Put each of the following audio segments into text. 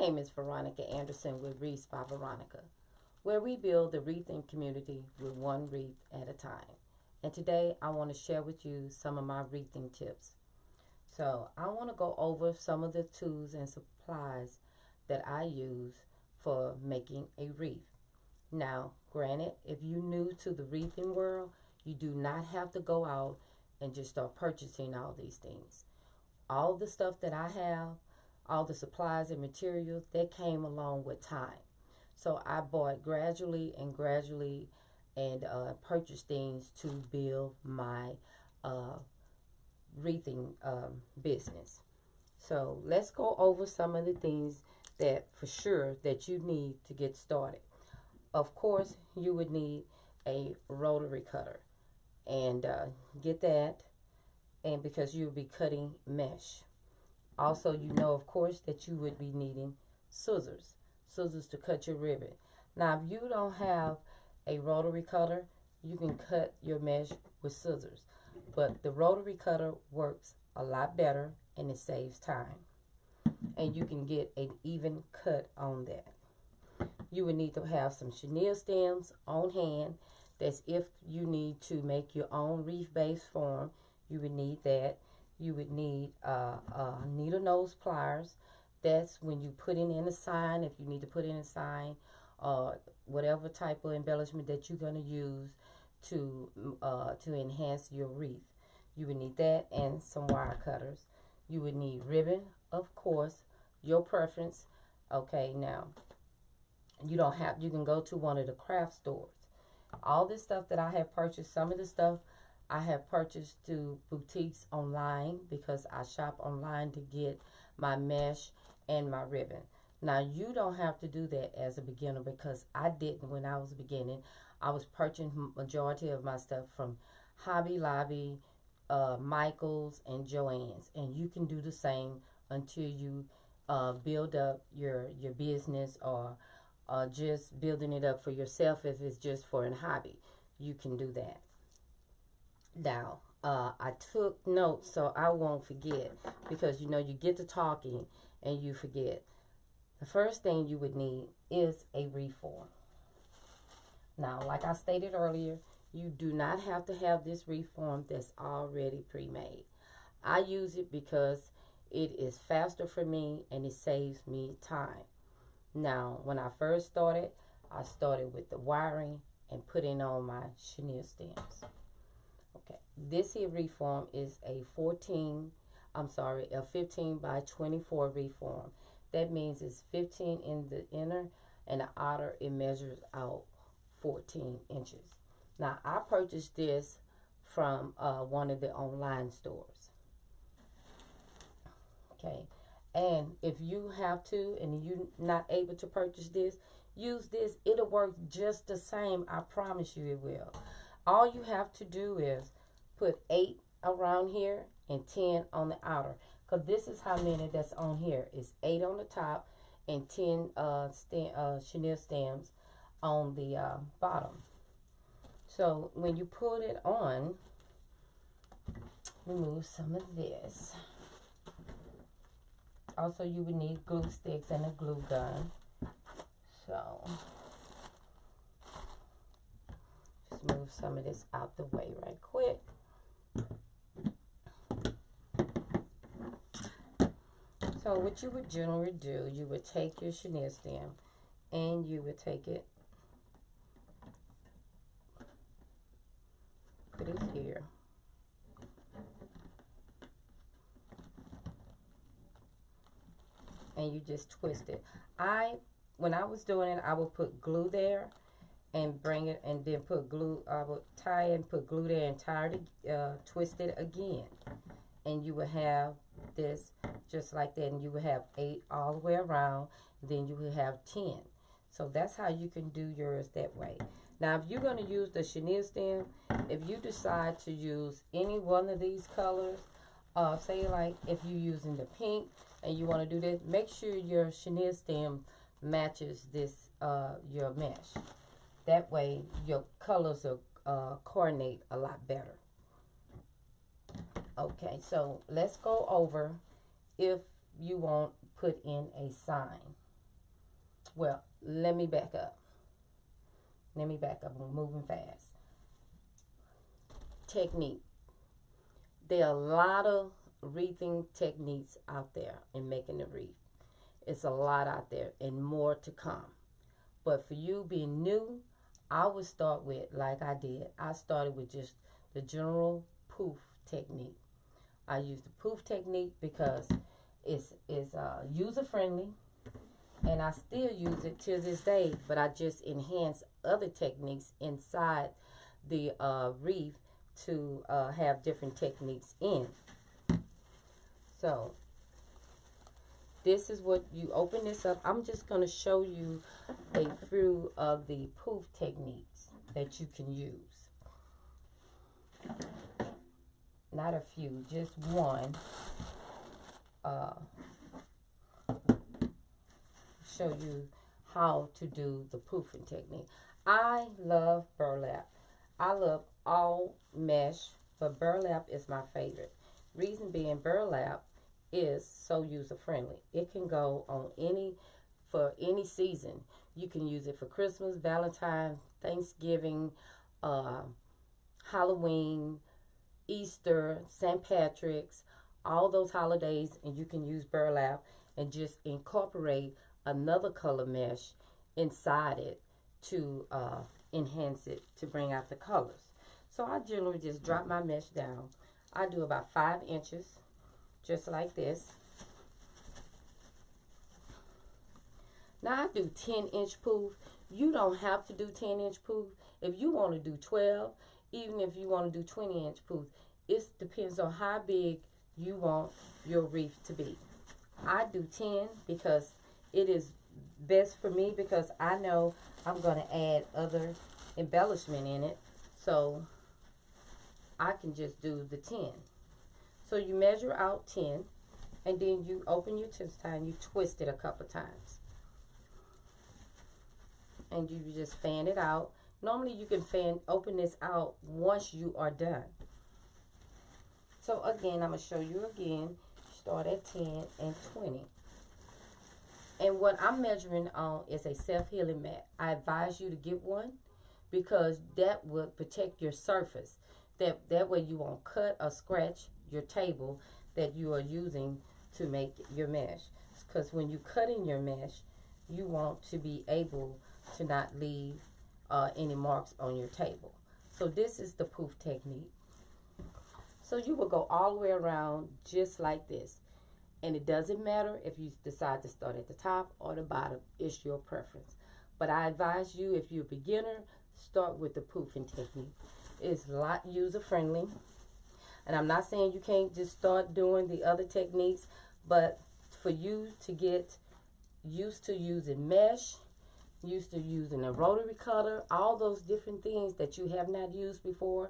name is Veronica Anderson with Wreath by Veronica, where we build the wreathing community with one wreath at a time. And today I want to share with you some of my wreathing tips. So I want to go over some of the tools and supplies that I use for making a wreath. Now, granted, if you're new to the wreathing world, you do not have to go out and just start purchasing all these things. All the stuff that I have, all the supplies and materials, that came along with time. So I bought gradually and purchased things to build my wreathing business. So let's go over some of the things that for sure that you need to get started. Of course, you would need a rotary cutter and get that, and because you'll be cutting mesh. Also, you know, of course, that you would be needing scissors to cut your ribbon. Now, if you don't have a rotary cutter, you can cut your mesh with scissors, but the rotary cutter works a lot better and it saves time, and you can get an even cut on that. You would need to have some chenille stems on hand. That's if you need to make your own wreath base form. You would need that. You would need needle nose pliers. That's when you put in a sign, if you need to put in a sign, whatever type of embellishment that you're going to use to enhance your wreath. You would need that and some wire cutters. You would need ribbon, of course, your preference. Okay, now you can go to one of the craft stores. All this stuff that I have purchased, some of the stuff I have purchased through boutiques online because I shop online to get my mesh and my ribbon. Now, you don't have to do that as a beginner because I didn't when I was beginning. I was purchasing majority of my stuff from Hobby Lobby, Michael's, and Joann's. And you can do the same until you build up your business, or just building it up for yourself. If it's just for a hobby, you can do that. Now, I took notes so I won't forget, because you know you get to talking and you forget. The first thing you would need is a wreath form. Now, like I stated earlier, you do not have to have this wreath form that's already pre-made. I use it because it is faster for me and it saves me time. Now, when I first started, I started with the wiring and putting on my chenille stems. Okay, this here wreath form is a 15 by 24 wreath form. That means it's 15 in the inner, and the outer it measures out 14 inches. Now, I purchased this from one of the online stores. Okay, and if you have to and you're not able to purchase this, use this. It'll work just the same. I promise you it will. All you have to do is put 8 around here and 10 on the outer. Because this is how many that's on here. It's 8 on the top and 10 chenille stems on the bottom. So when you put it on, remove some of this. Also, you would need glue sticks and a glue gun. So just move some of this out the way right quick. So what you would generally do, you would take your chenille stem and you would take it, put it here. And you just twist it. When I was doing it, I would put glue there and bring it, and then put glue. I would tie it and put glue there and twist it again. And you would have this just like that, and you would have 8 all the way around. Then you would have 10. So that's how you can do yours that way. Now, if you're going to use the chenille stem, if you decide to use any one of these colors, say like if you're using the pink and you want to do this, make sure your chenille stem matches this your mesh. That way your colors will coordinate a lot better. Okay, so let's go over if you want put in a sign. Well, let me back up. Let me back up. I'm moving fast. Technique. There are a lot of wreathing techniques out there in making the wreath. It's a lot out there and more to come. But for you being new, I would start with, like I did, I started with just the general poof technique. I use the poof technique because it's user friendly, and I still use it to this day, but I just enhance other techniques inside the wreath to have different techniques in. So this is what you open this up. I'm just going to show you a few of the poof techniques that you can use. Not a few, just one. Show you how to do the poofing technique. I love burlap. I love all mesh, but burlap is my favorite. Reason being, burlap is so user friendly. It can go on for any season. You can use it for Christmas, Valentine's, Thanksgiving, Halloween, Easter, St. Patrick's, all those holidays, and you can use burlap and just incorporate another color mesh inside it to enhance it, to bring out the colors. So I generally just drop my mesh down. I do about 5 inches, just like this. Now I do 10-inch poof. You don't have to do 10-inch poof. If you want to do 12, even if you want to do 20-inch poof, it depends on how big you want your wreath to be. I do 10 because it is best for me, because I know I'm going to add other embellishment in it. So I can just do the 10. So you measure out 10, and then you open your twist tie and you twist it a couple times. And you just fan it out. Normally you can open this out once you are done. So again, I'm going to show you again. Start at 10 and 20. And what I'm measuring on is a self-healing mat. I advise you to get one because that will protect your surface. That way you won't cut or scratch your table that you are using to make your mesh. Because when you cut in your mesh, you want to be able to not leave any marks on your table. So this is the poof technique. So you will go all the way around just like this. And it doesn't matter if you decide to start at the top or the bottom. It's your preference. But I advise you, if you're a beginner, start with the poofing technique. It's a lot user friendly. And I'm not saying you can't just start doing the other techniques, but for you to get used to using mesh, used to using a rotary cutter, all those different things that you have not used before,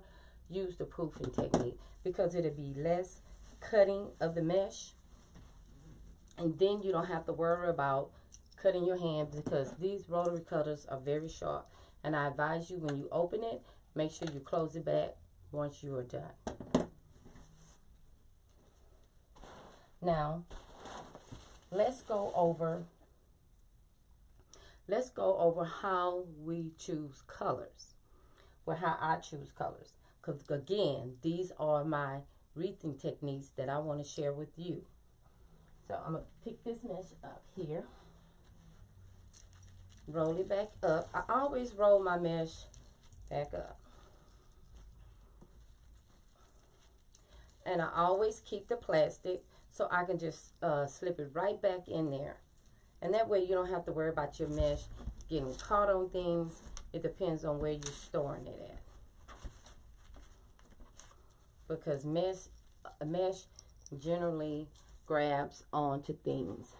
use the poofing technique, because it'll be less cutting of the mesh. And then you don't have to worry about cutting your hand, because these rotary cutters are very sharp. And I advise you, when you open it, make sure you close it back once you are done. Now, let's go over how we choose colors. Well, how I choose colors. Because again, these are my wreathing techniques that I want to share with you. So I'm going to pick this mesh up here. Roll it back up. I always roll my mesh back up. And I always keep the plastic so I can just slip it right back in there. And that way you don't have to worry about your mesh getting caught on things. It depends on where you're storing it at. Because mesh generally grabs onto things.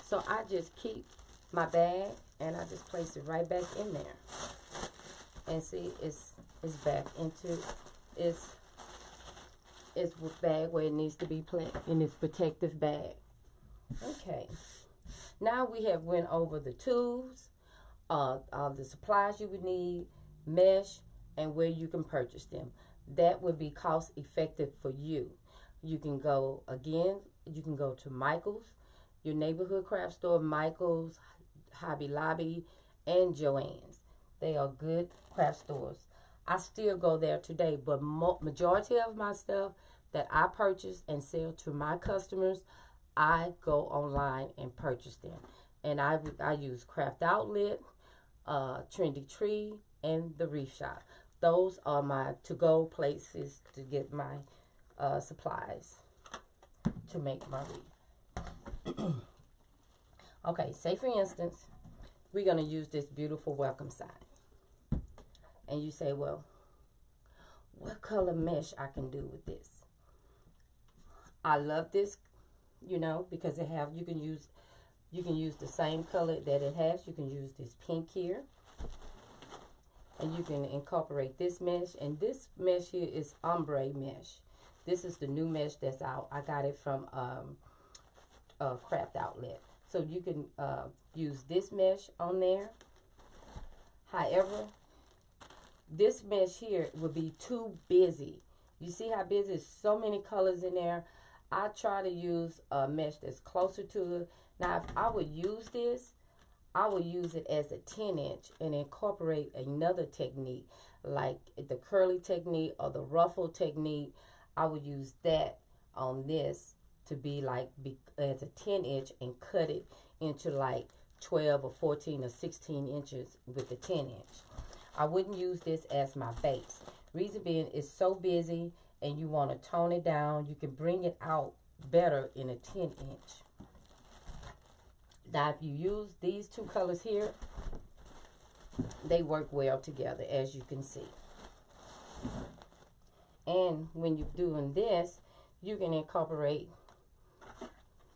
So I just keep my bag and I just place it right back in there. And see, it's back into its bag where it needs to be placed, in its protective bag. Okay. Now we have went over the tools, the supplies you would need, mesh, and where you can purchase them. That would be cost effective for you. You can go to Michael's, your neighborhood craft store, Michael's, Hobby Lobby, and Joann's. They are good craft stores. I still go there today, but majority of my stuff that I purchase and sell to my customers, I go online and purchase them. And I use Craft Outlet, Trendy Tree, and the Wreath Shop. Those are my to-go places to get my supplies to make my wreath. Okay, say for instance, we're going to use this beautiful welcome sign. And you say, well, what color mesh I can do with this? I love this, you know, because you can use the same color that it has. You can use this pink here. And you can incorporate this mesh. And this mesh here is ombre mesh. This is the new mesh that's out. I got it from Craft Outlet. So you can use this mesh on there. However, this mesh here would be too busy. You see how busy? There's so many colors in there. I try to use a mesh that's closer to it. Now, if I would use this, I would use it as a 10-inch and incorporate another technique, like the curly technique or the ruffle technique. I would use that on this to be like as a 10-inch and cut it into like 12 or 14 or 16 inches with the 10-inch. I wouldn't use this as my base. Reason being, it's so busy and you want to tone it down. You can bring it out better in a 10-inch. Now, if you use these two colors here, they work well together, as you can see. And when you're doing this, you can incorporate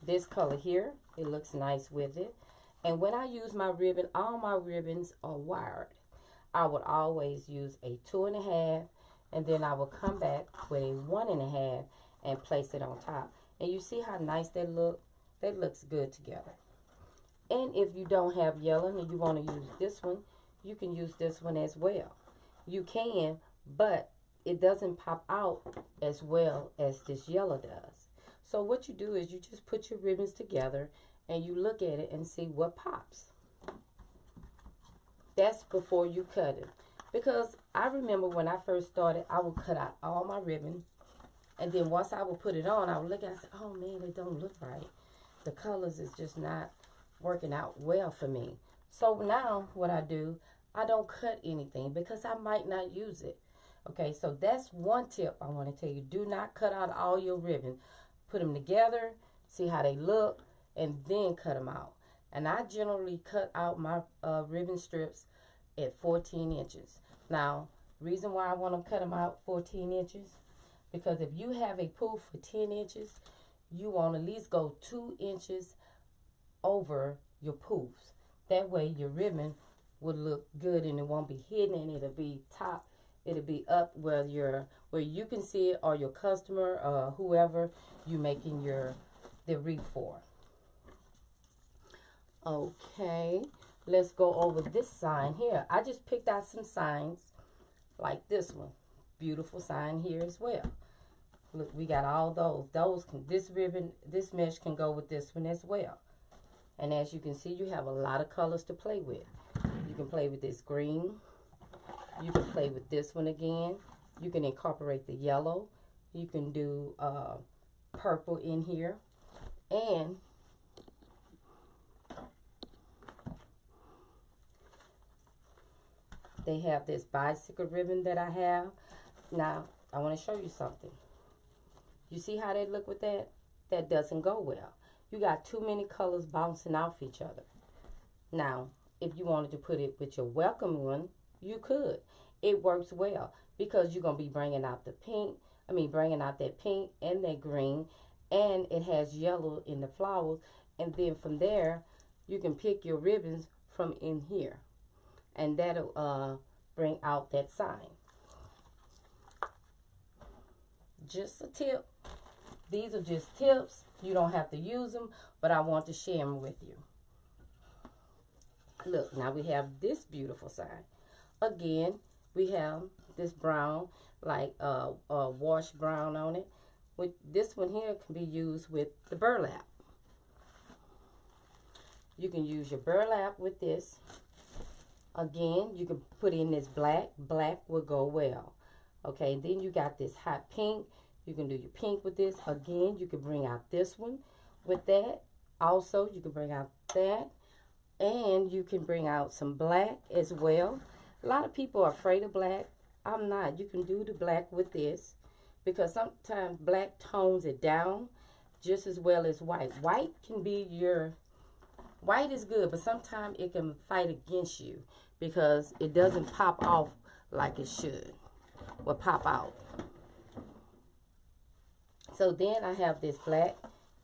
this color here. It looks nice with it. And when I use my ribbon, all my ribbons are wired. I would always use a 2.5, and then I will come back with a 1.5 and place it on top. And you see how nice that look? That looks good together. And if you don't have yellow and you want to use this one, you can use this one as well. You can, but it doesn't pop out as well as this yellow does. So what you do is you just put your ribbons together and you look at it and see what pops. That's before you cut it. Because I remember when I first started, I would cut out all my ribbon. And then once I would put it on, I would look at it and say, oh man, it don't look right. The colors is just not working out well for me. So now what I do, I don't cut anything because I might not use it. Okay, so that's one tip I want to tell you. Do not cut out all your ribbons. Put them together, see how they look, and then cut them out. And I generally cut out my ribbon strips at 14 inches. Now, reason why I want to cut them out 14 inches, because if you have a poof for 10 inches, you want to at least go 2 inches over your poofs. That way your ribbon will look good and it won't be hidden, and it'll be top, it'll be up where you can see it, or your customer or whoever you making the wreath for. Okay, let's go over this sign here. I just picked out some signs like this one. Beautiful sign here as well. Look, we got all those. This ribbon, this mesh can go with this one as well. And as you can see, you have a lot of colors to play with. You can play with this green. You can play with this one again. You can incorporate the yellow. You can do purple in here. And they have this bicycle ribbon that I have. Now, I want to show you something. You see how they look with that? That doesn't go well. You got too many colors bouncing off each other. Now, if you wanted to put it with your welcome one, you could. It works well because you're going to be bringing out the pink. Bringing out that pink and that green. And it has yellow in the flowers. And then from there, you can pick your ribbons from in here. And that'll bring out that sign. Just a tip. These are just tips. You don't have to use them, but I want to share them with you. Look, now we have this beautiful sign. Again, we have this brown, like wash brown on it. With this one here can be used with the burlap. You can use your burlap with this. Again, you can put in this black. Black will go well. Okay, then you got this hot pink. You can do your pink with this. Again, you can bring out this one with that. Also, you can bring out that. And you can bring out some black as well. A lot of people are afraid of black. I'm not. You can do the black with this because sometimes black tones it down just as well as white. White can be your... White is good, but sometimes it can fight against you because it doesn't pop off like it should. Will pop out. So then I have this black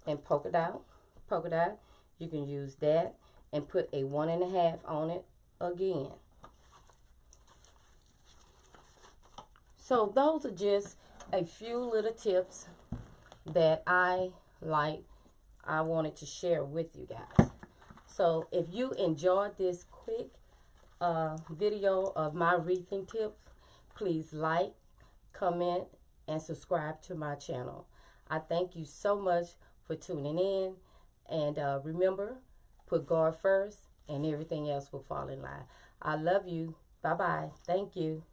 and polka dot. Polka dot. You can use that and put a 1.5 on it again. So those are just a few little tips that I wanted to share with you guys. So if you enjoyed this quick video of my wreathing tips, please like, comment, and subscribe to my channel. I thank you so much for tuning in. And remember, put God first and everything else will fall in line. I love you. Bye-bye. Thank you.